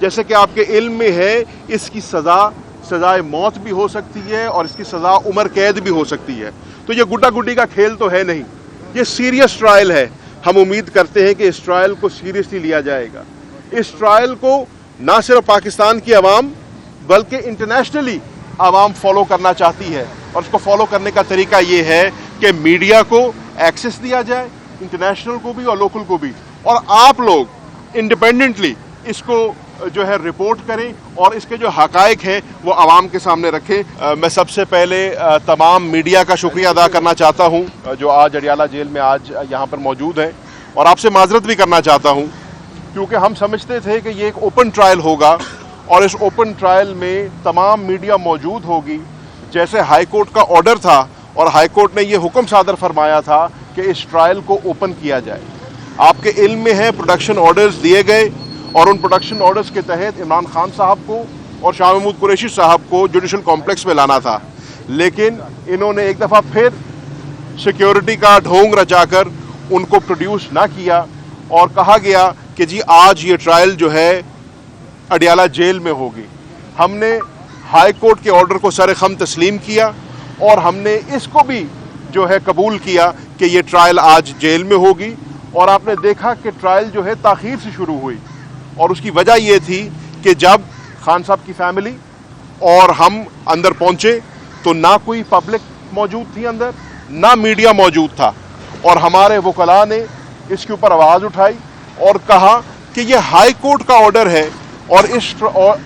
جیسے کہ آپ کے علم میں ہے اس کی سزائے موت بھی ہو سکتی ہے اور اس کی سزا عمر قید بھی ہو سکتی ہے. تو یہ گڈا گڈی کا کھیل تو ہے نہیں, یہ سیریس ٹرائل ہے. ہم امید کرتے ہیں کہ اس ٹرائل کو سیریسلی لیا جائے گا. اس ٹرائل کو نہ صرف پاکستان کی عوام بلکہ انٹرنیشنلی عوام فالو کرنا چاہتی ہے, اور اس کو فالو کرنے کا طریقہ یہ ہے کہ میڈیا کو ایکسیس دیا جائے, انٹرنیشنل کو بھی اور لوکل کو بھی, اور آپ لوگ انڈیپینڈنٹلی اس کو جو ہے رپورٹ کریں اور اس کے جو حقائق ہیں وہ عوام کے سامنے رکھیں. میں سب سے پہلے تمام میڈیا کا شکریہ ادا کرنا چاہتا ہوں جو آج اڈیالہ جیل میں آج یہاں پر موجود ہیں, اور آپ سے معذرت بھی کرنا چاہتا ہوں کیونکہ ہم سمجھتے تھے کہ یہ ایک اوپن ٹرائل ہوگا اور اس اوپن ٹرائل میں تمام میڈیا موجود ہوگی. جیسے ہائی کورٹ کا آرڈر تھا اور ہائی کورٹ نے یہ حکم صادر فرمایا تھا کہ اس ٹرائل کو اوپن کیا جائے. آپ کے علم میں ہے پروڈکشن آرڈرز دیے گئے, اور ان پروڈکشن آرڈرز کے تحت عمران خان صاحب کو اور شاہ محمود قریشی صاحب کو جوڈیشل کمپلیکس میں لانا تھا, لیکن انہوں نے ایک دفعہ پھر سیکیورٹی کا ڈھونگ رچا کر ان کو پروڈیوس نہ کیا, اور کہا گیا کہ جی آج یہ ٹرائل جو ہے اڈیالہ جیل میں ہوگی. ہم نے ہائی کورٹ کے آرڈر کو سر خم تسلیم کیا, اور ہم نے اس کو بھی جو ہے قبول کیا کہ یہ ٹرائل آج جیل میں ہوگی. اور آپ نے دیکھا کہ ٹرائل جو ہے تاخیر سے شروع ہوئی, اور اس کی وجہ یہ تھی کہ جب خان صاحب کی فیملی اور ہم اندر پہنچے تو نہ کوئی پبلک موجود تھی اندر, نہ میڈیا موجود تھا, اور ہمارے وکلاء نے اس کے اوپر آواز اٹھائی اور کہا کہ یہ ہائی کورٹ کا آرڈر ہے, اور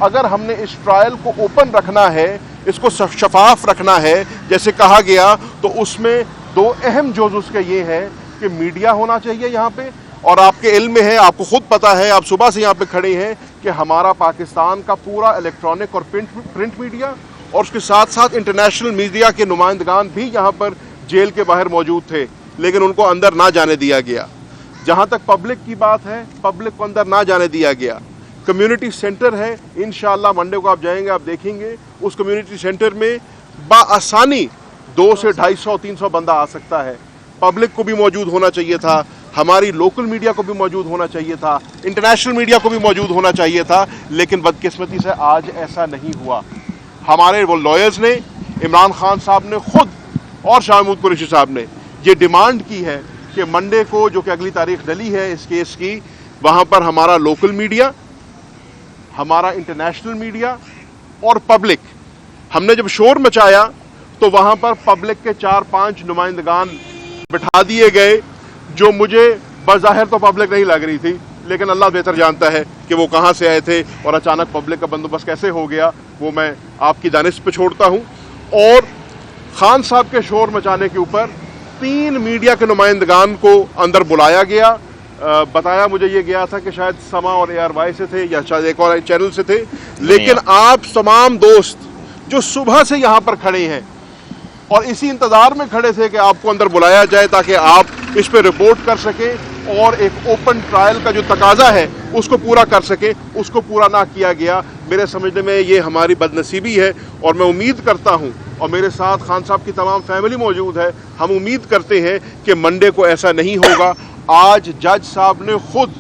اگر ہم نے اس ٹرائل کو اوپن رکھنا ہے, اس کو شفاف رکھنا ہے جیسے کہا گیا, تو اس میں دو اہم جز اس کے یہ ہے کہ میڈیا ہونا چاہیے یہاں پہ. اور آپ کے علم میں ہے, آپ کو خود پتا ہے, آپ صبح سے یہاں پہ کھڑے ہیں کہ ہمارا پاکستان کا پورا الیکٹرانک اور پرنٹ میڈیا اور اس کے ساتھ ساتھ انٹرنیشنل میڈیا کے نمائندگان بھی یہاں پر جیل کے باہر موجود تھے, لیکن ان کو اندر نہ جانے دیا گیا. جہاں تک پبلک کی بات ہے, پبلک کو اندر نہ جانے دیا گیا. کمیونٹی سینٹر ہے, انشاءاللہ منڈے کو آپ جائیں گے, آپ دیکھیں گے اس کمیونٹی سینٹر میں بآسانی 200 سے 250 300 بندہ آ سکتا ہے. پبلک کو بھی موجود ہونا چاہیے تھا, ہماری لوکل میڈیا کو بھی موجود ہونا چاہیے تھا, انٹرنیشنل میڈیا کو بھی موجود ہونا چاہیے تھا, لیکن بدقسمتی سے آج ایسا نہیں ہوا. ہمارے وہ لائرز نے, عمران خان صاحب نے خود اور شاہ محمود قریشی صاحب نے یہ ڈیمانڈ کی ہے کہ منڈے کو جو کہ اگلی تاریخ ڈلی ہے اس کیس کی, وہاں پر ہمارا لوکل میڈیا, ہمارا انٹرنیشنل میڈیا اور پبلک, ہم نے جب شور مچایا تو وہاں پر پبلک کے 4-5 نمائندگان بٹھا دیے گئے, جو مجھے بظاہر تو پبلک نہیں لگ رہی تھی, لیکن اللہ بہتر جانتا ہے کہ وہ کہاں سے آئے تھے اور اچانک پبلک کا بندوبست کیسے ہو گیا, وہ میں آپ کی دانش پہ چھوڑتا ہوں. اور خان صاحب کے شور مچانے کے اوپر 3 میڈیا کے نمائندگان کو اندر بلایا گیا. بتایا مجھے یہ گیا تھا کہ شاید سما اور ARY سے تھے یا شاید ایک اور چینل سے تھے, لیکن آپ تمام دوست جو صبح سے یہاں پر کھڑے ہیں اور اسی انتظار میں کھڑے تھے کہ آپ کو اندر بلایا جائے تاکہ آپ اس پہ رپورٹ کر سکیں اور ایک اوپن ٹرائل کا جو تقاضا ہے اس کو پورا کر سکیں, اس کو پورا نہ کیا گیا. میرے سمجھنے میں یہ ہماری بدنصیبی ہے, اور میں امید کرتا ہوں, اور میرے ساتھ خان صاحب کی تمام فیملی موجود ہے, ہم امید کرتے ہیں کہ منڈے کو ایسا نہیں ہوگا. آج جج صاحب نے خود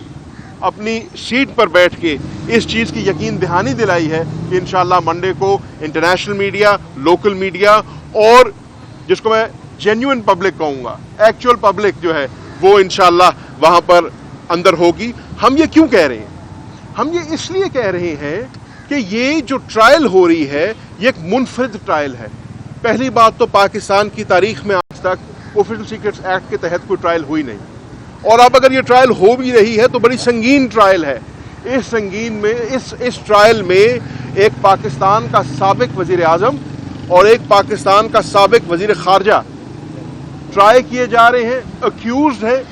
اپنی سیٹ پر بیٹھ کے اس چیز کی یقین دہانی دلائی ہے کہ انشاءاللہ منڈے کو انٹرنیشنل میڈیا, لوکل میڈیا اور جس کو میں جینیوئن پبلک کہوں گا, ایکچوئل پبلک جو ہے, وہ انشاءاللہ وہاں پر اندر ہوگی. ہم یہ کیوں کہہ رہے ہیں؟ ہم یہ اس لیے کہہ رہے ہیں کہ یہ جو ٹرائل ہو رہی ہے یہ ایک منفرد ٹرائل ہے. پہلی بات تو پاکستان کی تاریخ میں آج تک آفیشل سیکرٹس ایکٹ کے تحت کوئی ٹرائل ہوئی نہیں, اور اب اگر یہ ٹرائل ہو بھی رہی ہے تو بڑی سنگین ٹرائل ہے. اس ٹرائل میں ایک پاکستان کا سابق وزیر اعظم اور ایک پاکستان کا سابق وزیر خارجہ ٹرائی کیے جا رہے ہیں, اکیوزڈ ہے,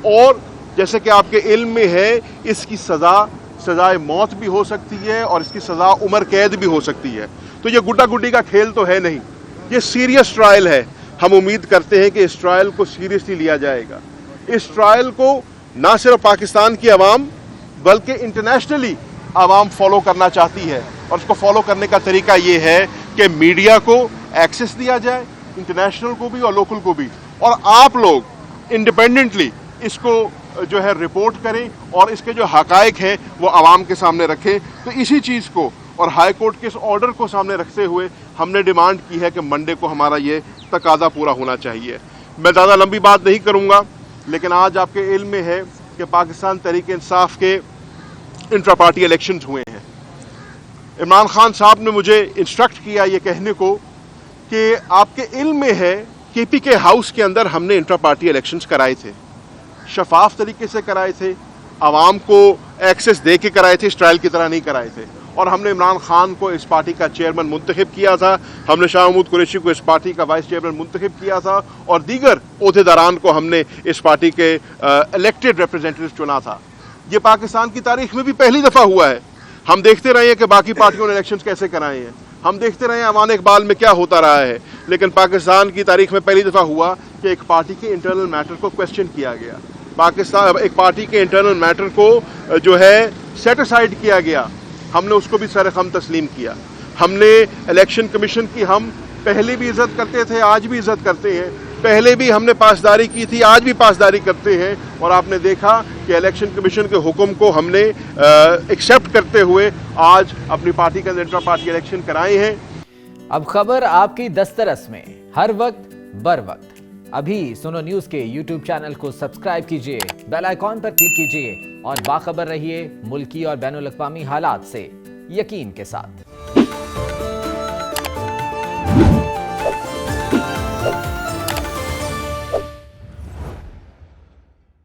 اور جیسے کہ آپ کے علم میں ہے اس کی سزائے موت بھی ہو سکتی ہے اور اس کی سزا عمر قید بھی ہو سکتی ہے. تو یہ گڈا گڈی کا کھیل تو ہے نہیں, یہ سیریس ٹرائل ہے. ہم امید کرتے ہیں کہ اس ٹرائل کو سیریسلی لیا جائے گا. اس ٹرائل کو نہ صرف پاکستان کی عوام بلکہ انٹرنیشنلی عوام فالو کرنا چاہتی ہے, اور اس کو فالو کرنے کا طریقہ یہ ہے کہ میڈیا کو ایکسیس دیا جائے, انٹرنیشنل کو بھی اور لوکل کو بھی, اور آپ لوگ انڈیپینڈنٹلی اس کو جو ہے رپورٹ کریں اور اس کے جو حقائق ہیں وہ عوام کے سامنے رکھیں. تو اسی چیز کو اور ہائی کورٹ کے اس آرڈر کو سامنے رکھتے ہوئے ہم نے ڈیمانڈ کی ہے کہ منڈے کو ہمارا یہ تقاضا پورا ہونا چاہیے. میں زیادہ لمبی بات نہیں کروں گا، لیکن آج آپ کے علم میں ہے کہ پاکستان تحریک انصاف کے انٹرا پارٹی الیکشنز ہوئے ہیں. عمران خان صاحب نے مجھے انسٹرکٹ کیا یہ کہنے کو کہ آپ کے علم میں ہے کے پی کے ہاؤس کے اندر ہم نے انٹرا پارٹی الیکشنز کرائے تھے، شفاف طریقے سے کرائے تھے، عوام کو ایکسس دے کے کرائے تھے، اس ٹرائل کی طرح نہیں کرائے تھے. اور ہم نے عمران خان کو اس پارٹی کا چیئرمین منتخب کیا تھا، ہم نے شاہ محمود قریشی کو اس پارٹی کا وائس چیئرمین منتخب کیا تھا، اور دیگر عہدیداران کو ہم نے اس پارٹی کے الیکٹڈ ریپرزینٹیو چنا تھا. یہ پاکستان کی تاریخ میں بھی پہلی دفعہ ہوا ہے. ہم دیکھتے رہے ہیں کہ باقی پارٹیوں نے الیکشنز کیسے کرائے ہیں، ہم دیکھتے رہے ہیں ایوان اقبال میں کیا ہوتا رہا ہے، لیکن پاکستان کی تاریخ میں پہلی دفعہ ہوا کہ ایک پارٹی کے انٹرنل میٹر کو کویسچن کیا گیا. ایک پارٹی کے انٹرنل میٹر کو جو ہے سیٹ اسائڈ کیا گیا. ہم نے اس کو بھی سر خم تسلیم کیا. ہم نے الیکشن کمیشن کی ہم پہلے بھی عزت کرتے تھے، آج بھی عزت کرتے ہیں. پہلے بھی ہم نے پاسداری کی تھی، آج بھی پاسداری کرتے ہیں. اور آپ نے دیکھا کہ الیکشن کمیشن کے حکم کو ہم نے ایکسیپٹ کرتے ہوئے آج اپنی پارٹی کے اندر انٹرا پارٹی الیکشن کرائے ہیں. اب خبر آپ کی دسترس میں ہر وقت بر وقت. ابھی سنو نیوز کے یوٹیوب چینل کو سبسکرائب کیجئے، بیل آئیکن پر کلک کیجئے اور باخبر رہیے ملکی اور بین الاقوامی حالات سے یقین کے ساتھ.